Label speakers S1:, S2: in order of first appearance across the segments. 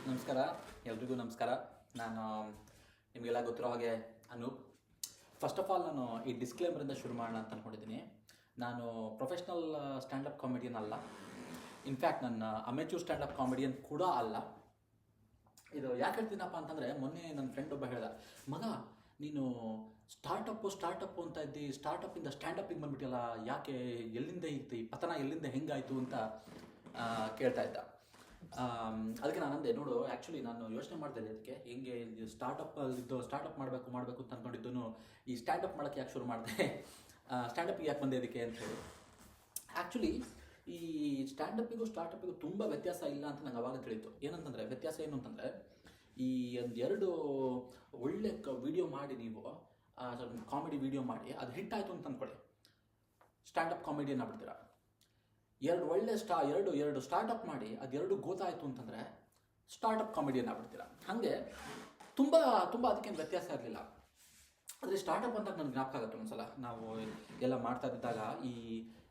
S1: ನಮಸ್ಕಾರ, ಎಲ್ರಿಗೂ ನಮಸ್ಕಾರ. ನಾನು ನಿಮಗೆಲ್ಲ ಗೊತ್ತಿರೋ ಹಾಗೆ ಅನೂಪ್. ಫಸ್ಟ್ ಆಫ್ ಆಲ್ ನಾನು ಈ ಡಿಸ್ಕ್ಲೇಮರಿಂದ ಶುರು ಮಾಡೋಣ ಅಂತ ಅಂದ್ಕೊಂಡಿದ್ದೀನಿ. ನಾನು ಪ್ರೊಫೆಷ್ನಲ್ ಸ್ಟ್ಯಾಂಡಪ್ ಕಾಮಿಡಿಯನ್ ಅಲ್ಲ. ಇನ್ಫ್ಯಾಕ್ಟ್ ನನ್ನ ಅಮೆಚೂರ್ ಸ್ಟ್ಯಾಂಡಪ್ ಕಾಮಿಡಿಯನ್ ಕೂಡ ಅಲ್ಲ. ಇದು ಯಾಕೆ ಹೇಳ್ತೀನಪ್ಪ ಅಂತಂದರೆ, ಮೊನ್ನೆ ನನ್ನ ಫ್ರೆಂಡ್ ಒಬ್ಬ ಹೇಳ್ದ, ಮಗ ನೀನು ಸ್ಟಾರ್ಟಪ್ಪು ಅಂತ ಇದ್ದಿ, ಸ್ಟಾರ್ಟಪ್ಪಿಂದ ಸ್ಟ್ಯಾಂಡಪ್ಪಿಗೆ ಬಂದ್ಬಿಟ್ಟಿಲ್ಲ, ಯಾಕೆ, ಎಲ್ಲಿಂದ ಈ ಪತನ ಎಲ್ಲಿಂದ ಹೆಂಗಾಯಿತು ಅಂತ ಕೇಳ್ತಾ ಇದ್ದ. ಅದಕ್ಕೆ ನಾನು ಅಂದೆ, ನೋಡು, ಆ್ಯಕ್ಚುಲಿ ನಾನು ಯೋಚನೆ ಮಾಡ್ತಾ ಇದ್ದೆ ಅದಕ್ಕೆ, ಹೆಂಗೆ ಸ್ಟಾರ್ಟಪ್ ಮಾಡಬೇಕು ಅಂತ ಅಂದ್ಕೊಂಡಿದ್ದು, ಈ ಸ್ಟ್ಯಾಂಡಪ್ ಮಾಡೋಕ್ಕೆ ಯಾಕೆ ಶುರು ಮಾಡಿದೆ, ಸ್ಟ್ಯಾಂಡಪ್ಪಿಗೆ ಯಾಕೆ ಬಂದೆ ಅದಕ್ಕೆ ಅಂತ ಹೇಳಿ. ಆ್ಯಕ್ಚುಲಿ ಈ ಸ್ಟ್ಯಾಂಡಪ್ಪಿಗೂ ಸ್ಟಾರ್ಟಪ್ಪಿಗೂ ತುಂಬ ವ್ಯತ್ಯಾಸ ಇಲ್ಲ ಅಂತ ನಂಗೆ ಅವಾಗ ತಿಳಿಯಿತು. ಏನಂತಂದರೆ, ವ್ಯತ್ಯಾಸ ಏನು ಅಂತಂದರೆ, ಈ ಎರಡು ಒಳ್ಳೆ ವಿಡಿಯೋ ಮಾಡಿ ನೀವು ಕಾಮಿಡಿ ವಿಡಿಯೋ ಮಾಡಿ ಅದು ಹಿಟ್ಟಾಯಿತು ಅಂತ ಅಂದ್ಕೊಳ್ಳಿ, ಸ್ಟ್ಯಾಂಡಪ್ ಕಾಮಿಡಿಯನ್ ಆಗ್ಬಿಡ್ತೀರ. ಎರಡು ಸ್ಟಾರ್ಟಪ್ ಮಾಡಿ ಅದೆರಡು ಗೊತ್ತಾಯಿತು ಅಂತಂದರೆ ಸ್ಟಾರ್ಟಪ್ ಕಾಮಿಡಿಯನ್ ಆಗ್ಬಿಡ್ತೀರ. ಹಾಗೆ ತುಂಬ ಅದಕ್ಕೇನು ವ್ಯತ್ಯಾಸ ಇರಲಿಲ್ಲ. ಆದರೆ ಸ್ಟಾರ್ಟಪ್ ಅಂದಾಗ ನನಗೆ ಜ್ಞಾಪಕ ಆಗುತ್ತೆ, ಒಂದ್ಸಲ ನಾವು ಎಲ್ಲ ಮಾಡ್ತಾ ಇದ್ದಾಗ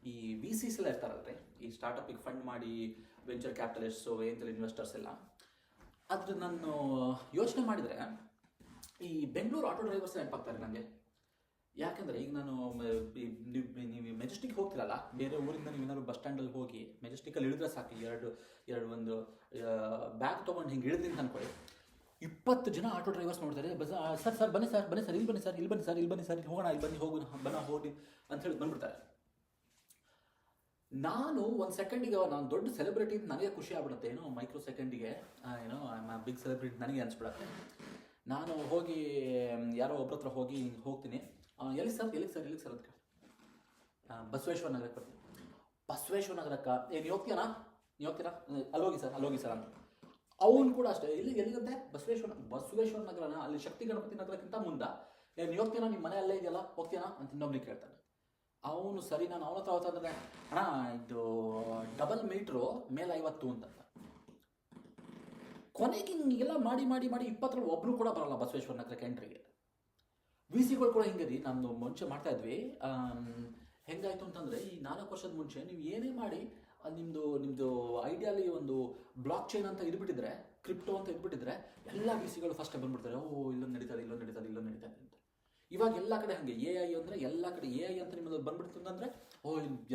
S1: ಈ ವಿ ಸಿಸ್ ಎಲ್ಲ ಇರ್ತಾರಲ್ರಿ, ಈ ಸ್ಟಾರ್ಟಪ್ಪಿಗೆ ಫಂಡ್ ಮಾಡಿ ವೆಂಚರ್ ಕ್ಯಾಪಿಟಲಿಸ್ಟು, ಏಂಜಲ್ ಇನ್ವೆಸ್ಟರ್ಸ್ ಎಲ್ಲ. ಅದ್ರ ನಾನು ಯೋಚನೆ ಮಾಡಿದರೆ ಈ ಬೆಂಗಳೂರು ಆಟೋ ಡ್ರೈವರ್ಸ್ ನೆನಪಾಗ್ತಾರೆ ನನಗೆ. ಯಾಕೆಂದರೆ ಈಗ ನಾನು ನೀವು ಮೆಜೆಸ್ಟಿಕ್ ಹೋಗ್ತಿರಲ್ಲ, ಬೇರೆ ಊರಿಂದ ನೀವು ಏನಾದ್ರು ಬಸ್ ಸ್ಟ್ಯಾಂಡಲ್ಲಿ ಹೋಗಿ ಮೆಜೆಸ್ಟಿಕಲ್ಲಿ ಇಳಿದ್ರೆ ಸಾಕು, ಒಂದು ಬ್ಯಾಗ್ ತೊಗೊಂಡು ಹಿಂಗೆ ಇಳಿದ್ರಿಂದ ಅಂದ್ಕೊಳ್ಳಿ, 20 ಜನ ಆಟೋ ಡ್ರೈವರ್ಸ್ ನೋಡ್ತಾರೆ. ಸರ್ ಬನ್ನಿ ಸರ್, ಇಲ್ಲಿ ಬನ್ನಿ ಸರ್, ಇಲ್ಲಿ ಹೋಗೋಣ, ಹೋಗಿ ಅಂತ ಹೇಳಿ ಬಂದ್ಬಿಡ್ತಾರೆ. ನಾನು ಒಂದು ಸೆಕೆಂಡಿಗೆ ನಾನು ದೊಡ್ಡ ಸೆಲೆಬ್ರಿಟಿ ಅಂತ ನನಗೆ ಖುಷಿ ಆಗ್ಬಿಡುತ್ತೆ, ಏನೋ ಮೈಕ್ರೋ ಸೆಕೆಂಡಿಗೆ ಬಿಗ್ ಸೆಲೆಬ್ರಿಟಿ ನನಗೆ ಅನಿಸ್ಬಿಡುತ್ತೆ. ನಾನು ಹೋಗಿ ಯಾರೋ ಒಬ್ಬರ ಹತ್ರ ಹೋಗ್ತೀನಿ, ಎಲ್ಲಿ ಸರ್ ಅಂತ ಬಸವೇಶ್ವರ ನಗರಕ್ಕೆ ಬರ್ತೀನಿ. ಬಸವೇಶ್ವರ ನಗರಕ್ಕೆ ನೀವು ಹೋಗ್ತೀರಾ, ಅಲ್ಲೋಗಿ ಸರ್ ಅಂತ. ಅವನು ಕೂಡ ಅಷ್ಟೇ, ಎಲ್ಲಿಗಂತೆ ಬಸವೇಶ್ವರ ನಗರನ, ಅಲ್ಲಿ ಶಕ್ತಿ ಗಣಪತಿ ನಗರಕ್ಕಿಂತ ಮುಂದೆ. ನೀವು ಹೋಗ್ತೀರಾ, ನಿಮ್ಮ ಮನೆ ಅಲ್ಲೇ ಇದೆಯಲ್ಲ, ಹೋಗ್ತೀರಾ ಅಂತ ಇನ್ನೊಬ್ರಿಗೆ ಕೇಳ್ತಾನೆ. ಅವನು ಸರಿ, ನಾನು ಅವನ ಹತ್ರ ಹೋಗ್ತಂದ್ರೆ, ಅಣ್ಣ ಇದು ಡಬಲ್ ಮೀಟ್ರು ಮೇಲೆ 50 ಅಂತ. ಕೊನೆಗೆ ಹಿಂಗೆಲ್ಲ ಮಾಡಿ 20ರಲ್ಲಿ ಒಬ್ಬರು ಕೂಡ ಬರಲ್ಲ ಬಸವೇಶ್ವರ ನಗರಕ್ಕೆ ಎಂಟ್ರಿಗೆ. ವಿ ಸಿಗಳು ಕೂಡ ಹಿಂಗೆ ರೀ, ನಮ್ಮದು ಮುಂಚೆ ಮಾಡ್ತಾ ಇದ್ವಿ. ಹೆಂಗಾಯ್ತು ಅಂತಂದರೆ, ಈ 4 ವರ್ಷದ ಮುಂಚೆ ನೀವು ಏನೇ ಮಾಡಿ ನಿಮ್ಮದು ಐಡಿಯಾಲಿ ಒಂದು ಬ್ಲಾಕ್ ಚೈನ್ ಅಂತ ಇದ್ಬಿಟ್ಟಿದ್ರೆ, ಕ್ರಿಪ್ಟೋ ಅಂತ ಇದ್ಬಿಟ್ಟಿದ್ರೆ, ಎಲ್ಲ ವಿ ಸಿಗಳು ಫಸ್ಟ್ ಬಂದ್ಬಿಡ್ತಾರೆ, ಇಲ್ಲೊಂದು ನಡೀತದೆ ಅಂತ. ಇವಾಗ ಎಲ್ಲ ಕಡೆ ಹಾಗೆ ಎ ಐ ಅಂದರೆ ಎಲ್ಲ ಕಡೆ ಎ ಐ ಅಂತ ನಿಮ್ಮದು ಬಂದ್ಬಿಡ್ತದೆ ಅಂದರೆ,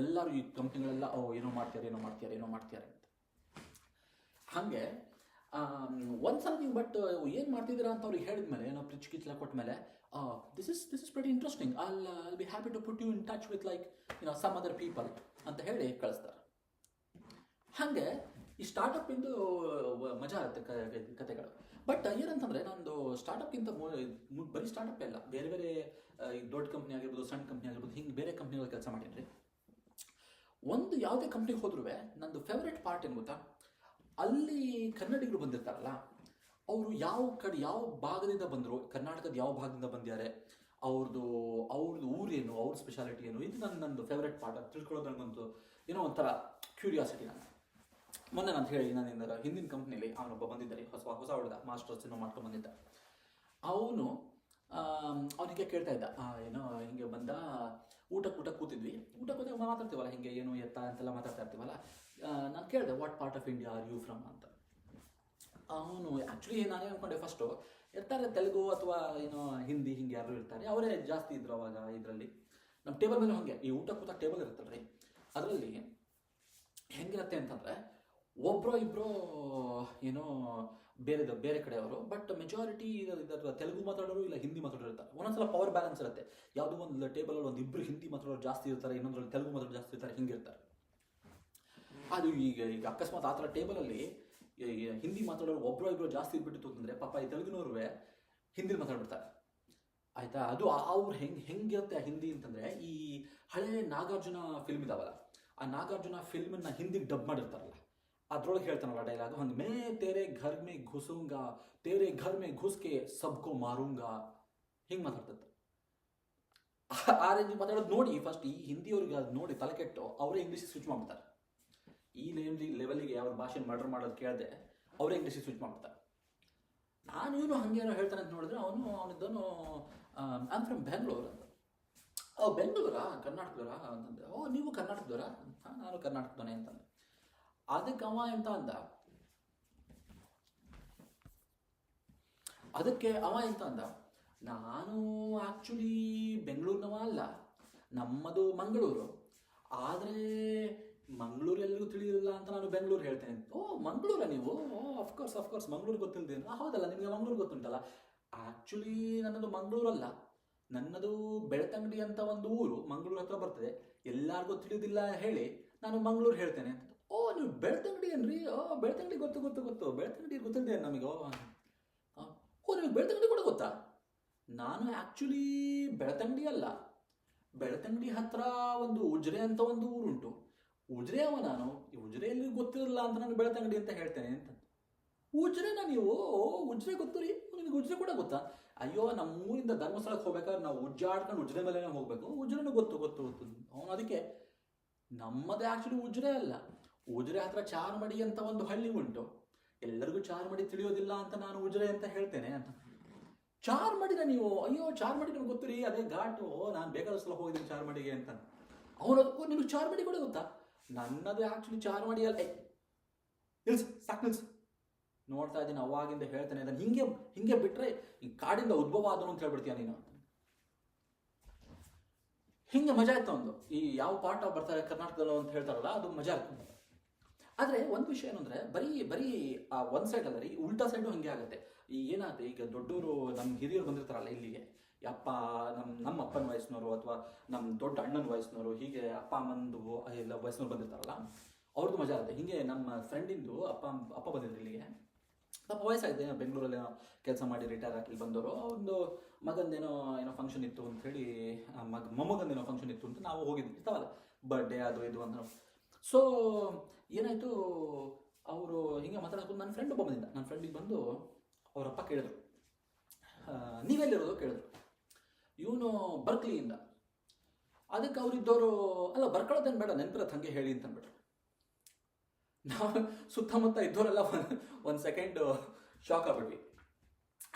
S1: ಎಲ್ಲರೂ ಈ ಕಂಪ್ನಿಗಳೆಲ್ಲ ಏನೋ ಮಾಡ್ತಾರೆ ಅಂತ. ಹಾಗೆ ಒಂದ್ಸಲ ನೀವು ಏನು ಮಾಡ್ತಿದ್ದೀರಾ ಅಂತ ಅವ್ರಿಗೆ ಹೇಳಿದ್ಮೇಲೆ, ಏನೋ ಕಿಚ್ಚಲ ಕೊಟ್ಮೇಲೆ, this is very interesting, I'll be happy to put you in touch with some other people ಅಂತ ಹೇಳಿ ಕಳಿಸ್ತಾರೆ. ಹಾಗೆ ಈ ಸ್ಟಾರ್ಟಪ್ಪಿಂದು ಮಜಾ ಇರುತ್ತೆ ಕತೆಗಳು. ಬಟ್ ಏನಂತಂದರೆ, ನಂದು ಸ್ಟಾರ್ಟಪ್ಗಿಂತ ಬರೀ ಸ್ಟಾರ್ಟಪ್ ಎಲ್ಲ, ಬೇರೆ ದೊಡ್ಡ ಕಂಪ್ನಿ ಆಗಿರ್ಬೋದು, ಸಣ್ಣ ಕಂಪ್ನಿ ಆಗಿರ್ಬೋದು, ಹಿಂಗೆ ಬೇರೆ ಕಂಪ್ನಿಗಳು ಕೆಲಸ ಮಾಡಿದ್ರಿ. ಒಂದು ಯಾವುದೇ ಕಂಪ್ನಿಗೆ ಹೋದ್ರೂ ನಂದು ಫೇವ್ರೇಟ್ ಪಾರ್ಟ್ ಏನು ಗೊತ್ತಾ, ಅಲ್ಲಿ ಕನ್ನಡಿಗರು ಬಂದಿರ್ತಾರಲ್ಲ, ಅವರು ಯಾವ ಭಾಗದಿಂದ ಬಂದರು, ಕರ್ನಾಟಕದ ಯಾವ ಭಾಗದಿಂದ ಬಂದಿದ್ದಾರೆ, ಅವ್ರದ್ದು ಊರೇನು, ಅವ್ರ ಸ್ಪೆಷಾಲಿಟಿ ಏನು, ಇದು ನಂದು ಫೇವ್ರೇಟ್ ಪಾರ್ಟ್. ಅದು ತಿಳ್ಕೊಳ್ಳೋದು ನನಗಂತೂ ಏನೋ ಒಂಥರ ಕ್ಯೂರಿಯಾಸಿಟಿ. ಮೊನ್ನೆ ನಾನು ಹಿಂದಿನ ಕಂಪ್ನಿಯಲ್ಲಿ ಅವನೊಬ್ಬ ಬಂದಿದ್ದಾರೆ, ಹೊಸ ಹುಡುಗ, ಮಾಸ್ಟರ್ಸ್ ಏನೋ ಮಾಡ್ಕೊಂಡು ಬಂದಿದ್ದ. ಅವನಿಗೆ ಕೇಳ್ತಾ ಇದ್ದ, ಏನೋ ಹಿಂಗೆ ಬಂದ, ಊಟಕ್ಕೆ ಕೂತಿದ್ವಿ, ಊಟಕ್ಕೆ ಮಾತಾಡ್ತೀವಲ್ಲ, ಹಿಂಗೆ ಏನು ಎತ್ತ ಅಂತೆಲ್ಲ ಮಾತಾಡ್ತಾ ಇರ್ತೀವಲ್ಲ. ನಾನು ಕೇಳಿದೆ, what part of India are you from ಅಂತ. ಅವನು ಆ್ಯಕ್ಚುಲಿ ನಾನೇ ಅಂದ್ಕೊಂಡೆ ಫಸ್ಟು, ಇರ್ತಾರೆ ತೆಲುಗು ಅಥವಾ ಏನೋ ಹಿಂದಿ, ಹಿಂಗೆ ಯಾರು ಇರ್ತಾರೆ, ಅವರೇ ಜಾಸ್ತಿ ಇದ್ರು ಅವಾಗ. ಇದರಲ್ಲಿ ನಮ್ಮ ಟೇಬಲ್ ಮೇಲೆ ಹಾಗೆ ಈ ಊಟ ಕೂತ ಟೇಬಲ್ ಇರುತ್ತಲ್ಲ ರೀ, ಅದರಲ್ಲಿ ಹೆಂಗಿರುತ್ತೆ ಅಂತಂದರೆ, ಒಬ್ಬರೋ ಇಬ್ಬರು ಏನೋ ಬೇರೆ ಕಡೆಯವರು, ಬಟ್ ಮೆಜಾರಿಟಿ ಇದರ ತೆಲುಗು ಮಾತಾಡೋರು ಇಲ್ಲ ಹಿಂದಿ ಮಾತಾಡೋರು ಇರ್ತಾರೆ. ಒಂದೊಂದ್ಸಲ ಪವರ್ ಬ್ಯಾಲೆನ್ಸ್ ಇರುತ್ತೆ, ಯಾವುದೋ ಒಂದು ಟೇಬಲಲ್ಲಿ ಒಂದು ಇಬ್ಬರು ಹಿಂದಿ ಮಾತಾಡೋರು ಜಾಸ್ತಿ ಇರ್ತಾರೆ, ಇನ್ನೊಂದ್ರಲ್ಲಿ ತೆಲುಗು ಮಾತಾಡೋರು ಜಾಸ್ತಿ ಇರ್ತಾರೆ, ಹಿಂಗಿರ್ತಾರೆ. ಅದು ಈಗ ಅಕಸ್ಮಾತ್ ಆ ಥರ ಟೇಬಲಲ್ಲಿ ಹಿಂದಿ ಮಾತಾಡೋರು ಒಬ್ಬರೋ ಇಬ್ಬರು ಜಾಸ್ತಿ ಇದ್ಬಿಟ್ಟಿತ್ತು ಅಂತಂದರೆ, ಪಾಪ ಈ ತೆಲುಗಿನವ್ರು ಹಿಂದಿ ಮಾತಾಡ್ಬಿಡ್ತಾರೆ, ಆಯಿತಾ. ಅದು ಅವ್ರು ಹೆಂಗಿರುತ್ತೆ ಆ ಹಿಂದಿ ಅಂತಂದರೆ, ಈ ಹಳೆ ನಾಗಾರ್ಜುನ ಫಿಲ್ಮ್ ಇದಾವಲ್ಲ, ಆ ನಾಗಾರ್ಜುನ ಫಿಲ್ಮನ್ನ ಹಿಂದಿಗೆ ಡಬ್ ಮಾಡಿರ್ತಾರಲ್ಲ, ಅದ್ರೊಳಗೆ ಹೇಳ್ತಾನಲ್ಲ ಡೈಲಾಗು, ಹಂಗೆ ಮೇ ತೇರೆ ಘರ್ ಮೇ ಘುಸೂಂಗಾ, ತೇರೆ ಘರ್ ಮೇ ಘುಸ್ಕೆ ಸಬ್ಕೋ ಮಾರೂಂಗಾ, ಹಿಂಗೆ ಮಾತಾಡ್ತದೆ. ಆ ರೇಂಜ್ ಮಾತಾಡೋದು ನೋಡಿ, ಫಸ್ಟ್ ಈ ಹಿಂದಿಯವ್ರಿಗೆ ಅದು ನೋಡಿ ತಲೆ ಕೆಟ್ಟು ಅವರೇ ಇಂಗ್ಲೀಷಿಗೆ ಸ್ವಿಚ್ ಮಾಡ್ಬಿಡ್ತಾರೆ. ಈ ಲೆವೆಲಿಗೆ ಯಾವ ಭಾಷೆ ಮರ್ಡರ್ ಮಾಡೋದು ಕೇಳಿದೆ, ಅವರೇ ಇಂಗ್ಲೀಷಿಗೆ ಸ್ವಿಚ್ ಮಾಡ್ಬಿಡ್ತಾರೆ. ನಾನು ಇವನು ಹಂಗೇನೋ ಹೇಳ್ತಾನೆ ಅಂತ ನೋಡಿದ್ರೆ, ಅವನಿದ್ದನು ಐಮ್ ಫ್ರಮ್ ಬೆಂಗಳೂರು ಅಂತ. ಬೆಂಗಳೂರಾ, ಕರ್ನಾಟಕದವರಾ ಅಂತಂದೆ. ನೀವು ಕರ್ನಾಟಕದವರಾ? ನಾನು ಕರ್ನಾಟಕದವನೇ ಅಂತಂದೆ. ಅದಕ್ಕೆ ಅವ ಎಂತ ಅಂದ, ಅದಕ್ಕೆ ಅವ ಎಂತ ಅಂದ, ನಾನು ಆ್ಯಕ್ಚುಲಿ ಬೆಂಗಳೂರಿನವ ಅಲ್ಲ, ನಮ್ಮದು ಮಂಗಳೂರು, ಆದರೆ ಮಂಗಳೂರು ಎಲ್ಲಿಗೂ ತಿಳಿಯಿಲ್ಲ ಅಂತ ನಾನು ಬೆಂಗಳೂರು ಹೇಳ್ತೇನೆ. ಓ ಮಂಗಳೂರ ನೀವು? ಓ ಅಫ್ಕೋರ್ಸ್ ಮಂಗಳೂರು ಗೊತ್ತಿಲ್ಲದೇನು? ಹೌದಲ್ಲ, ನಿಮಗೆ ಮಂಗಳೂರು ಗೊತ್ತುಂಟಲ್ಲ. ಆ್ಯಕ್ಚುಲಿ ನನ್ನದು ಮಂಗಳೂರಲ್ಲ, ನನ್ನದು ಬೆಳ್ತಂಗಡಿ ಅಂತ ಒಂದು ಊರು ಮಂಗಳೂರು ಹತ್ರ ಬರ್ತದೆ, ಎಲ್ಲರಿಗೂ ತಿಳಿಯೋದಿಲ್ಲ ಹೇಳಿ ನಾನು ಮಂಗಳೂರು ಹೇಳ್ತೇನೆ ಅಂತ. ಓ ನೀವು ಬೆಳ್ತಂಗಡಿ ಏನ್ರಿ? ಬೆಳ್ತಂಗಡಿ ಗೊತ್ತು, ಬೆಳ್ತಂಗಡಿ ಗೊತ್ತಿಲ್ಲದೆ ನಮಗೆ. ಓ ನಿಮಗೆ ಬೆಳ್ತಂಗಡಿ ಕೂಡ ಗೊತ್ತಾ? ನಾನು ಆ್ಯಕ್ಚುಲಿ ಬೆಳ್ತಂಗಡಿ ಅಲ್ಲ, ಬೆಳ್ತಂಗಡಿ ಹತ್ರ ಒಂದು ಉಜ್ರೆ ಅಂತ ಒಂದು ಊರುಂಟು, ಉಜ್ರೆ ಅವ ನಾನು. ಈ ಉಜ್ರೆಯಲ್ಲಿ ಗೊತ್ತಿರಲ್ಲ ಅಂತ ನಾನು ಬೆಳ್ತಂಗಡಿ ಅಂತ ಹೇಳ್ತೇನೆ ಅಂತ. ಉಜ್ರೆನಾ ನೀವು? ಉಜ್ರೆ ಗೊತ್ತು ರೀ, ನಿಮಗೆ ಉಜ್ರೆ ಕೂಡ ಗೊತ್ತಾ? ಅಯ್ಯೋ ನಮ್ಮ ಊರಿಂದ ಧರ್ಮಸ್ಥಳಕ್ಕೆ ಹೋಗ್ಬೇಕಾದ್ರೆ ನಾವು ಉಜ್ಜಾಡ್ಕೊಂಡು ಉಜ್ರೆ ಮೇಲೇ ಹೋಗ್ಬೇಕು, ಉಜ್ರೆನೂ ಗೊತ್ತು. ಅವನು ಅದಕ್ಕೆ ನಮ್ಮದೇ ಆ್ಯಕ್ಚುಲಿ ಉಜ್ರೆ ಅಲ್ಲ, ಉಜ್ರೆ ಹತ್ರ ಚಾರ್ಮಡಿ ಅಂತ ಒಂದು ಹಳ್ಳಿ ಉಂಟು, ಎಲ್ಲರಿಗೂ ಚಾರ್ಮಡಿ ತಿಳಿಯೋದಿಲ್ಲ ಅಂತ ನಾನು ಉಜ್ರೆ ಅಂತ ಹೇಳ್ತೇನೆ ಅಂತ. ಚಾರ್ಮಡಿನ ನೀವು? ಅಯ್ಯೋ ಚಾರ್ಮಡಿ ನಮ್ಗೆ ಗೊತ್ತು ರೀ, ಅದೇ ಘಾಟು, ನಾನು ಬೇಕಾದ ಸಲ ಹೋಗಿದ್ದೀನಿ ಚಾರ್ಮಡಿಗೆ ಅಂತ. ಅವನು ನಿಮಗೆ ಚಾರ್ಮಡಿ ಕೂಡ ಗೊತ್ತಾ? ನನ್ನದು ಆ್ಯಕ್ಚುಲಿ ಚಾರ್ಮಡಿ ಅಲ್ಲ. ನಿಲ್ಸು ನೋಡ್ತಾ ಇದ್ದೀನಿ, ಅವಾಗಿಂದ ಹೇಳ್ತಾನೆ ಅದನ್ನು. ಹಿಂಗೆ ಬಿಟ್ಟರೆ ಈ ಕಾಡಿಂದ ಉದ್ಭವ ಆದನು ಅಂತ ಹೇಳ್ಬಿಡ್ತೀಯ ನೀನು. ಹಿಂಗೆ ಮಜಾ ಇತ್ತು ಒಂದು. ಈ ಯಾವ ಪಾಠ ಬರ್ತಾರೆ ಕರ್ನಾಟಕದಲ್ಲೋ ಅಂತ ಹೇಳ್ತಾರಲ್ಲ, ಅದು ಮಜಾ ಇತ್ತು. ಆದರೆ ಒಂದು ವಿಷಯ ಏನಂದರೆ, ಬರೀ ಆ ಒಂದು ಸೈಡ್ ಅಲ್ಲ ರೀ, ಉಲ್ಟಾ ಸೈಡು ಹಿಂಗೆ ಆಗುತ್ತೆ. ಈ ಏನಾಗುತ್ತೆ, ಈಗ ದೊಡ್ಡವರು ನಮ್ಮ ಹಿರಿಯರು ಬಂದಿರ್ತಾರಲ್ಲ ಇಲ್ಲಿಗೆ, ಅಪ್ಪ ನಮ್ಮ ಅಪ್ಪನ ವಯಸ್ಸಿನವರು ಅಥವಾ ನಮ್ಮ ದೊಡ್ಡ ಅಣ್ಣನ ವಯಸ್ಸಿನವರು, ಹೀಗೆ ಅಪ್ಪ ಅಮ್ಮಂದು ಎಲ್ಲ ವಯಸ್ಸಿನವ್ರು ಬಂದಿರ್ತಾರಲ್ಲ, ಅವ್ರದ್ದು ಮಜಾ ಆಗುತ್ತೆ. ಹಿಂಗೆ ನಮ್ಮ ಫ್ರೆಂಡಿಂದು ಅಪ್ಪ ಬಂದಿದ್ರು ಇಲ್ಲಿಗೆ. ಪಾಪ ವಯಸ್ಸಾಗಿದೆ, ಬೆಂಗಳೂರಲ್ಲಿ ಕೆಲಸ ಮಾಡಿ ರಿಟೈರ್ ಆಗಿ ಬಂದವರು. ಒಂದು ಮಗಂದೇನೋ ಫಂಕ್ಷನ್ ಇತ್ತು ಅಂತ ಹೇಳಿ, ಮೊಮ್ಮಗಂದೇನೋ ಫಂಕ್ಷನ್ ಇತ್ತು ಅಂತ ನಾವು ಹೋಗಿದ್ವಿ, ಇರ್ತಾವಲ್ಲ ಬರ್ಡೇ ಅದು ಇದು ಅಂತ. ಸೊ ಏನಾಯಿತು, ಅವರು ಹಿಂಗೆ ಮಾತಾಡ್ಕೊಂಡು ನನ್ನ ಫ್ರೆಂಡ್ ಒಬ್ಬ ಬಂದಿದ್ದ. ನನ್ನ ಫ್ರೆಂಡಿಗೆ ಬಂದು ಅವರಪ್ಪ ಕೇಳಿದ್ರು, ನೀವೆಲ್ಲಿರೋದು ಕೇಳಿದ್ರು. ಇವನು ಬರ್ಕ್ಲಿಯಿಂದ. ಅದಕ್ಕೆ ಅವರಿದ್ದವರು, ಅಲ್ಲ ಬರ್ಕೊಳ್ಳೋದೇನು ಬೇಡ, ನೆನಪಿರತ್ತೆ ಹಾಗೆ ಹೇಳಿ ಅಂತ ಅಂದ್ಬಿಟ್ರು. ನಾವು ಸುತ್ತಮುತ್ತ ಇದ್ದವರೆಲ್ಲ ಒಂದು ಸೆಕೆಂಡ್ ಶಾಕ್ ಆಗ್ಬಿಟ್ವಿ.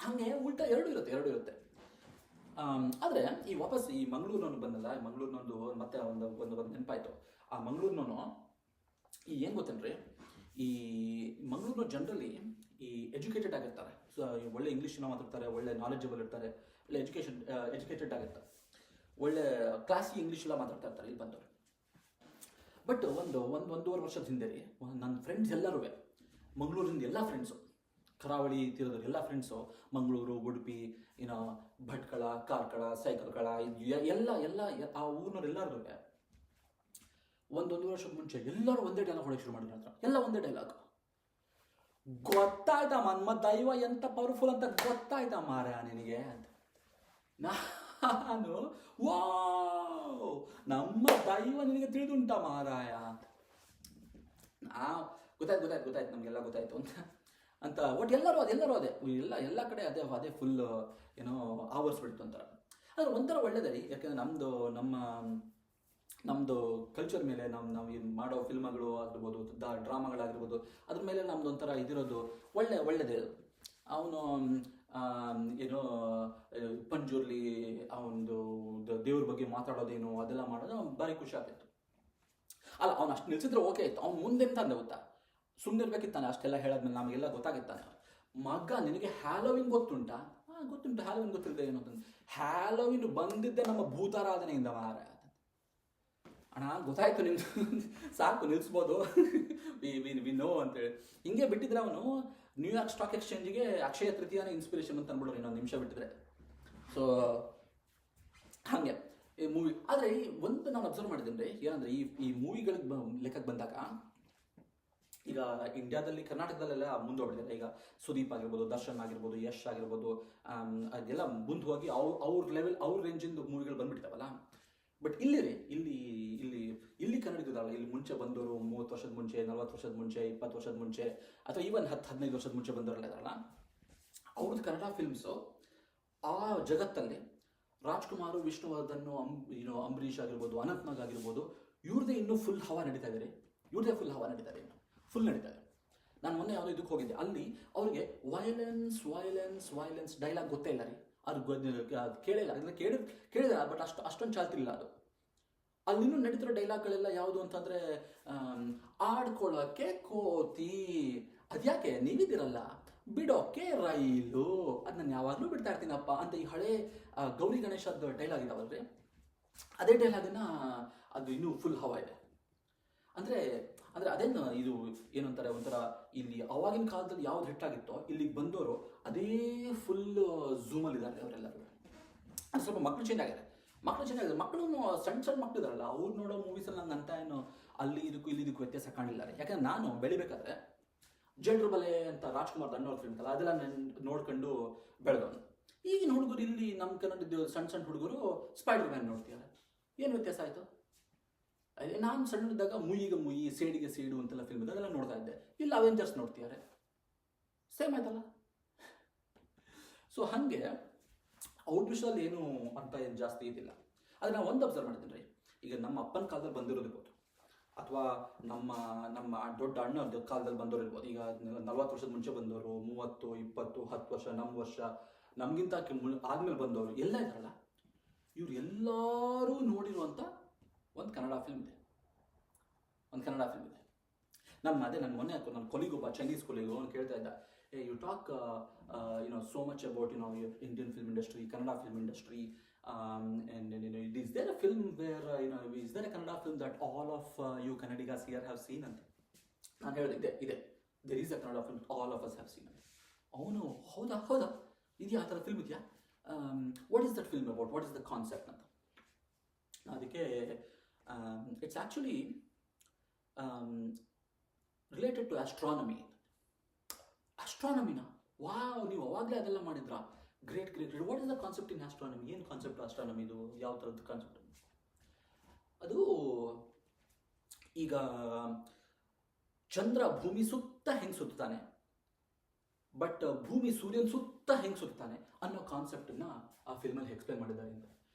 S1: ಹಾಗೆ ಉಲ್ಟಾ ಎರಡೂ ಇರುತ್ತೆ. ಆದರೆ ಈ ವಾಪಸ್ ಈ ಮಂಗಳೂರಿನವನು ಬಂದಲ್ಲ, ಮಂಗಳೂರಿನೊಂದು ಮತ್ತೆ ಒಂದು ನೆನಪಾಯಿತು. ಆ ಮಂಗಳೂರಿನವನು ಈ ಏನು ಗೊತ್ತೇನ್ರಿ, ಈ ಮಂಗಳೂರಿನ ಜನರಲಿ ಈ ಎಜುಕೇಟೆಡ್ ಆಗಿರ್ತಾರೆ. ಸೊ ಒಳ್ಳೆ ಇಂಗ್ಲೀಷನ್ನ ಮಾತಾಡ್ತಾರೆ, ಒಳ್ಳೆ ನಾಲೆಜಬಲ್ ಇರ್ತಾರೆ, ಒಳ್ಳೆ ಎಜುಕೇಟೆಡ್ ಆಗಿರ್ತಾರೆ, ಒಳ್ಳೆ ಕ್ಲಾಸಿ ಇಂಗ್ಲೀಷ್ ಎಲ್ಲ ಮಾತಾಡ್ತಾ ಇರ್ತಾರೆ ಇಲ್ಲಿ ಬಂದವರು. ಬಟ್ ಒಂದೂವರೆ ವರ್ಷದ ಹಿಂದೆ ರೀ, ನನ್ನ ಫ್ರೆಂಡ್ಸ್ ಎಲ್ಲರೂ ಮಂಗಳೂರಿಂದ ಎಲ್ಲ ಫ್ರೆಂಡ್ಸು, ಕರಾವಳಿ ತೀರದವ್ರು ಎಲ್ಲ ಫ್ರೆಂಡ್ಸು, ಮಂಗಳೂರು, ಉಡುಪಿ, ಭಟ್ಕಳ, ಕಾರ್ಕಳ, ಸೈಕಲ್ಕಳ, ಎಲ್ಲ ಆ ಊರಿನವ್ರೆಲ್ಲರೂ ಒಂದೊಂದು ವರ್ಷದ ಮುಂಚೆ ಎಲ್ಲರೂ ಒಂದೇ ಡೈಲಾಗ್ ಹೊಡೋಕೆ ಶುರು ಮಾಡಿದ್ರು. ಎಲ್ಲ ಒಂದೇ ಡೈಲಾಗ್. ಗೊತ್ತಾಯ್ತಾ ನಮ್ಮ ದೈವ ಎಂತ ಪವರ್ಫುಲ್ ಅಂತ ಗೊತ್ತಾಯ್ತಾ ಮಾರ ನಿನಗೆ ಅಂತ. ನಾನು ವಾ ನಮ್ಮ ದೈವ ನಿನಗೆ ತಿಳಿದುಂಟ ಮಾರಾಯ ಅಂತ. ಗೊತ್ತಾಯ್ತು ನಮಗೆಲ್ಲ ಗೊತ್ತಾಯ್ತು ಅಂತ ಒಟ್ಟು ಎಲ್ಲರೂ ಅದೇ ಎಲ್ಲ ಕಡೆ ಅದೇ ಫುಲ್ ಆವರಿಸ್ಬಿಡ್ತು ಅಂತಾರೆ. ಆದರೆ ಒಂಥರ ಒಳ್ಳೇದೇ ರೀ, ಯಾಕೆಂದರೆ ನಮ್ಮದು ಕಲ್ಚರ್ ಮೇಲೆ ನಾವು ಏನು ಮಾಡೋ ಫಿಲ್ಮ್ಗಳು ಆಗಿರ್ಬೋದು, ಡ್ರಾಮಾಗಳಾಗಿರ್ಬೋದು, ಅದ್ರ ಮೇಲೆ ನಮ್ದು ಒಂಥರ ಇದಿರೋದು ಒಳ್ಳೆಯದೇ. ಅವನು ಪಂಜುರ್ಲಿ ಅವನದು ದೇವ್ರ ಬಗ್ಗೆ ಮಾತಾಡೋದೇನು ಅದೆಲ್ಲ ಮಾಡೋದು ಭಾರಿ ಖುಷಿ ಆಗ್ತಿತ್ತು. ಅಲ್ಲ ಅವ್ನು ಅಷ್ಟು ನಿಲ್ಸಿದ್ರೆ ಓಕೆ ಇತ್ತು. ಅವ್ನು ಮುಂದೆ ತಂದೆ ಗೊತ್ತಾ, ಸುಮ್ಮನೆ ಇರ್ಬೇಕಿತ್ತಾನೆ. ಅಷ್ಟೆಲ್ಲ ಹೇಳಾದ್ಮೇಲೆ ನಮಗೆಲ್ಲ ಗೊತ್ತಾಗಿತ್ತಾನೆ. ಮಗ ನಿನಗೆ ಹ್ಯಾಲೋವಿನ್ ಗೊತ್ತುಂಟಾ? ಗೊತ್ತುಂಟು. ಹ್ಯಾಲೋವಿನ್ ಗೊತ್ತಿಲ್ಲದೆ ಏನು ಅಂತಂದು, ಹ್ಯಾಲೋವಿನ್ ಬಂದಿದ್ದೆ ನಮ್ಮ ಭೂತಾರಾಧನೆಯಿಂದ ಮಾರ. ಅಣ್ಣ ಗೊತ್ತಾಯ್ತು ನಿಮ್ದು, ಸಾಕು ನಿಲ್ಲಿಸ್ಬೋದು, ವಿ ನೋ ಅಂತೇಳಿ ಹಿಂಗೆ ಬಿಟ್ಟಿದ್ರೆ ಅವನು ನ್ಯೂಯಾರ್ಕ್ ಸ್ಟಾಕ್ ಎಕ್ಸ್ಚೇಂಜಿಗೆ ಅಕ್ಷಯ ತೃತೀಯನ ಇನ್ಸ್ಪಿರೇಷನ್ ಅಂತ ಅಂದ್ಬಿಡೋರು ಇನ್ನೊಂದು ನಿಮಿಷ ಬಿಟ್ಟಿದ್ರೆ. ಸೊ ಹಾಗೆ ಈ ಮೂವಿ. ಆದರೆ ಒಂದು ನಾನು ಅಬ್ಸರ್ವ್ ಮಾಡಿದ್ದೇನೆ ಏನಂದರೆ, ಈ ಮೂವಿಗಳಿಗೆ ಲೆಕ್ಕಕ್ಕೆ ಬಂದಾಗ ಈಗ ಇಂಡಿಯಾದಲ್ಲಿ, ಕರ್ನಾಟಕದಲ್ಲೆಲ್ಲ ಮುಂದೋಗ್ಬಿಟ್ಟಿದೆ. ಈಗ ಸುದೀಪ್ ಆಗಿರ್ಬೋದು, ದರ್ಶನ್ ಆಗಿರ್ಬೋದು, ಯಶ್ ಆಗಿರ್ಬೋದು, ಅದೆಲ್ಲ ಮುಂದೆ ಹೋಗಿ ಅವ್ರ ಲೆವೆಲ್, ಅವ್ರ ರೇಂಜಿಂದು ಮೂವಿಗಳು ಬಂದ್ಬಿಟ್ಟಿದ್ದಾವಲ್ಲ. ಬಟ್ ಇಲ್ಲಿ ಕನ್ನಡಿಗರಲ್ಲ, ಇಲ್ಲಿ ಮುಂಚೆ ಬಂದವರು 30 ವರ್ಷದ ಮುಂಚೆ, 40 ವರ್ಷದ ಮುಂಚೆ, 20 ವರ್ಷದ ಮುಂಚೆ, ಅಥವಾ ಈವನ್ 10-15 ವರ್ಷದ ಮುಂಚೆ ಬಂದವರೆಲ್ಲ ಇದಾರಲ್ಲ, ಅವ್ರದ್ದು ಕನ್ನಡ ಫಿಲ್ಮ್ಸು ಆ ಜಗತ್ತಲ್ಲಿ ರಾಜ್ಕುಮಾರ್, ವಿಷ್ಣುವರ್ಧನ್, ಅಂಬರೀಷ್ ಆಗಿರ್ಬೋದು, ಅನಂತ್ನಾಗ್ ಆಗಿರ್ಬೋದು, ಇವ್ರದ್ದೇ ಇನ್ನೂ ಫುಲ್ ಹವಾ ನಡೀತಾ ಇದೆ. ಇನ್ನು ಫುಲ್ ನಡೀತಾ ಇದೆ. ನಾನು ಮೊನ್ನೆ ಯಾವುದೋ ಇದಕ್ಕೆ ಹೋಗಿದ್ದೆ, ಅಲ್ಲಿ ಅವ್ರಿಗೆ ವೈಲೆನ್ಸ್ ಡೈಲಾಗ್ ಗೊತ್ತೇ ಇಲ್ಲ ರೀ. ಅದು ಕೇಳಿಲ್ಲ, ಅದನ್ನ ಕೇಳಿದ ಬಟ್ ಅಷ್ಟೊಂದು ಚಾಲ್ತಿಲ್ಲ ಅದು. ಅಲ್ಲಿನ್ನೂ ನಡೀತಿರೋ ಡೈಲಾಗ್ಗಳೆಲ್ಲ ಯಾವುದು ಅಂತಂದರೆ, ಆಡ್ಕೊಳ್ಳೋಕ್ಕೆ ಕೋತಿ, ಅದ್ಯಾಕೆ ನೀವಿದ್ದೀರಲ್ಲ ಬಿಡೋಕೆ ರೈಲು, ಅದು ನಾನು ಯಾವಾಗಲೂ ಬಿಡ್ತಾ ಇರ್ತೀನಪ್ಪ ಅಂತ ಈ ಹಳೆ ಗೌರಿ ಗಣೇಶದ ಡೈಲಾಗ್ ಇದಾವಲ್ರಿ, ಅದೇ ಡೈಲಾಗನ್ನು ಅದು ಇನ್ನೂ ಫುಲ್ ಹವಾ ಇದೆ. ಅಂದರೆ ಅಂದರೆ ಅದೇನು ಇದು ಏನು ಅಂತಾರೆ, ಒಂಥರ ಇಲ್ಲಿ ಅವಾಗಿನ ಕಾಲದಲ್ಲಿ ಯಾವ್ದು ಹಿಟ್ಟಾಗಿತ್ತೋ ಇಲ್ಲಿಗೆ ಬಂದವರು ಅದೇ ಫುಲ್ ಝೂಮಲ್ಲಿದ್ದಾರೆ ಅವರೆಲ್ಲರೂ. ಅದು ಸ್ವಲ್ಪ ಮಕ್ಕಳು ಚೇಂಜ್ ಆಗಿದೆ, ಮಕ್ಕಳು ಸಣ್ಣ ಸಣ್ಣ ಮಕ್ಕಳು ಇದಾರಲ್ಲ, ಅವ್ರು ನೋಡೋ ಮೂವೀಸಲ್ಲಿ ನಂಗೆ ಅಂತ ಏನು ಅಲ್ಲಿ ಇದಕ್ಕೂ ಇಲ್ಲಿ ಇದಕ್ಕೂ ವ್ಯತ್ಯಾಸ ಕಾಣಿಲ್ಲ. ಯಾಕಂದ್ರೆ ನಾನು ಬೆಳಿಬೇಕಾದ್ರೆ ಜೇಡ್ರ ಬಲೆ ಅಂತ ರಾಜ್ಕುಮಾರ್ ಅಣ್ಣವ್ರ ಫಿಲ್ಮ್ ಅಲ್ಲ, ಅದೆಲ್ಲ ನಾನು ನೋಡ್ಕೊಂಡು ಬೆಳೆದವನು. ಈಗಿನ ಹುಡುಗರು ಇಲ್ಲಿ ನಮ್ಮ ಕನ್ನಡದ ಸಣ್ಣ ಸಣ್ಣ ಹುಡುಗರು ಸ್ಪೈಡರ್ ಮ್ಯಾನ್ ನೋಡ್ತೀರ, ಏನು ವ್ಯತ್ಯಾಸ ಆಯಿತು? ನಾನು ಸಣ್ಣದಾಗ ಮುಯಿಗೆ ಮುಯಿ, ಸೇಡಿಗೆ ಸೇಡು ಅಂತೆಲ್ಲ ಫಿಲ್ಮ್ ಅದೆಲ್ಲ ನೋಡ್ತಾ ಇದ್ದೆ. ಇಲ್ಲಿ ಅವೆಂಜರ್ಸ್ ನೋಡ್ತಿದ್ದಾರೆ, ಸೇಮ್ ಆಯ್ತಲ್ಲ. ಸೊ ಹಾಗೆ ಔಟ್ ವಿಷಯದಲ್ಲಿ ಏನು ಅಂತ ಏನು ಜಾಸ್ತಿ ಇದಿಲ್ಲ. ಆದರೆ ನಾವು ಒಂದು ಅಬ್ಸರ್ವ್ ಮಾಡಿದ್ದೀನಿ ರೀ, ಈಗ ನಮ್ಮ ಅಪ್ಪನ ಕಾಲದಲ್ಲಿ ಬಂದಿರೋದಿರ್ಬೋದು, ಅಥವಾ ನಮ್ಮ ನಮ್ಮ ದೊಡ್ಡ ಅಣ್ಣದ ಕಾಲದಲ್ಲಿ ಬಂದವರು ಇರ್ಬೋದು. ಈಗ 40 ವರ್ಷದ ಮುಂಚೆ ಬಂದವರು, 30, 20, 10 ವರ್ಷ, ನಮ್ಮ ವರ್ಷ, ನಮಗಿಂತ ಆದಮೇಲೆ ಬಂದವರು ಎಲ್ಲ ಇದ್ದಾರಲ್ಲ, ಇವ್ರು ಎಲ್ಲರೂ ನೋಡಿರುವಂಥ ಒಂದು ಕನ್ನಡ ಫಿಲ್ಮ್ ಇದೆ. ನನ್ನ ಮೊನ್ನೆ ನನ್ನ ಕೊಲಿಗೊಬ್ಬ ಚೈನೀಸ್ ಕೊಲಿಗು ಅವ್ನು ಕೇಳ್ತಾ ಇದ್ದ, you talk so much about Indian film industry, Kannada film industry, and is there a film where is there a Kannada film that all of you Kannadigas here have seen? ಅಂತ ನಾನು ಹೇಳಿದೆ, ಇದೆ, there is a Kannada film all of us have seen. ಅವನು ಹೌದಾ ಇದೆಯಾ, ಆ ಥರ film ಇದೆಯಾ, what is that film about, what is the concept ಅಂತ. ಅದಕ್ಕೆ ಇಟ್ಸ್ ಆ್ಯಕ್ಚುಲಿ ರಿಲೇಟೆಡ್ ಟು ಆಸ್ಟ್ರಾನಮಿನ. ವಾವ್, ನೀವು ಅವಾಗಲೇ ಅದೆಲ್ಲ ಮಾಡಿದ್ರಾ, great. What is the concept in astronomy? ಏನು ಕಾನ್ಸೆಪ್ಟ್ ಆಸ್ಟ್ರಾನಮಿದು, ಯಾವ ಥರದ್ದು ಕಾನ್ಸೆಪ್ಟ್? ಅದು ಈಗ ಚಂದ್ರ ಭೂಮಿ ಸುತ್ತ ಹೆಂಗೆ ಸುತ್ತಾನೆ, ಬಟ್ ಭೂಮಿ ಸೂರ್ಯನ ಸುತ್ತ ಹೆಂಗೆ ಸುತ್ತಾನೆ ಅನ್ನೋ ಕಾನ್ಸೆಪ್ಟನ್ನು ಆ ಫಿಲ್ಮಲ್ಲಿ ಎಕ್ಸ್ಪ್ಲೇನ್ ಮಾಡಿದ್ದಾರೆ ಅಂತ.